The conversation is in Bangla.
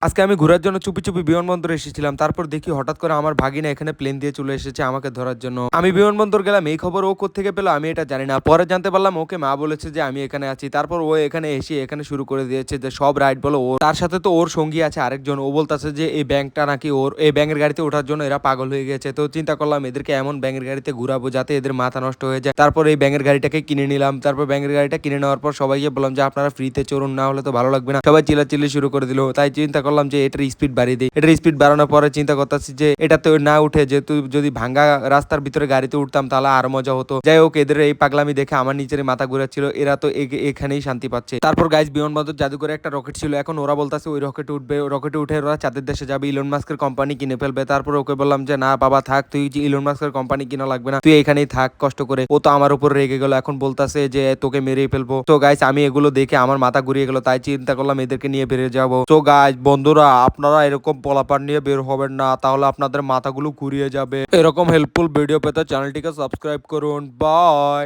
আজকে আমি ঘোরার জন্য চুপি, চুপি বিমানবন্দরে এসেছিলাম। তারপর দেখি হঠাৎ করে আমার ভাগিনা এখানে প্লেন দিয়ে চলে এসেছে আমাকে ধরার জন্য। আমি বিমানবন্দর গেলাম, এই খবর ও কোত্থেকে পেল আমি এটা জানি না। পরে জানতে পারলাম ওকে মা বলেছে যে আমি এখানে আছি। তারপর ও এখানে এসে এখানে শুরু করে দিয়েছে যে সব রাইড বলো ওর। তার সাথে তো ওর সঙ্গী আছে আরেকজন। ও বলতেছে যে এই ব্যাংকটা নাকি ওর। এই ব্যাঙের গাড়িতে ওঠার জন্য এরা পাগল হয়ে গেছে। তো চিন্তা করলাম এদেরকে এমন ব্যাঙের গাড়িতে ঘুরাবো যাতে এদের মাথা নষ্ট হয়ে যায়। তারপর এই ব্যাঙের গাড়িটাকে কিনে নিলাম। তারপর ব্যাঙের গাড়িটা কিনে নেওয়ার পর সবাইকে বললাম যে আপনারা ফ্রিতে চড়ুন, না হলে তো ভালো লাগবে না। সবাই চিল্লাচিল্লি শুরু করে দিল। তাই চিন্তা করলাম যে এটার স্পিড বাড়িয়ে দিই। এটার স্পিড বাড়ানোর পরে চিন্তা করতেছি যে এটাতে না উঠে যেহেতু যদি ভাঙ্গা রাস্তার ভিতরে গাড়িতে উঠতাম তাহলে আরো মজা হতো। যাই হোক, এদের এই পাগলামি দেখে আমার নিচের মাথা ঘুরাচ্ছিল। এরা তো এখানেই শান্তি পাচ্ছে। তারপর গাইজ বিমানবন্দর জাদুঘরে একটা রকেট ছিল। এখন ওরা বলতেছে ওই রকেটে উঠবে, রকেটে উঠে ওরা চাঁদের দেশে যাবে, ইলন মাস্কের কোম্পানি কিনে ফেলবে। তারপর ওকে বললাম যে না বাবা থাক, তুই যে ইলন মাস্কের কোম্পানি কিনা লাগবে না, তুই এখানেই থাক কষ্ট করে। ও তো আমার উপর রেগে গেল, এখন বলতাছে যে তোকে মেরেই ফেলবো। তো গাইজ আমি এগুলো দেখে আমার মাথা ঘুরিয়ে গেল। তাই চিন্তা করলাম এদেরকে নিয়ে বেরিয়ে যাবো। তো গাইজ বন্ধুরা, আপনারা এরকম পোলাপান নিয়ে বের হবেন না, তাহলে আপনাদের মাথাগুলো ঘুরিয়ে যাবে। এরকম হেল্পফুল ভিডিও পেতে চ্যানেলটিকে সাবস্ক্রাইব করুন। বাই।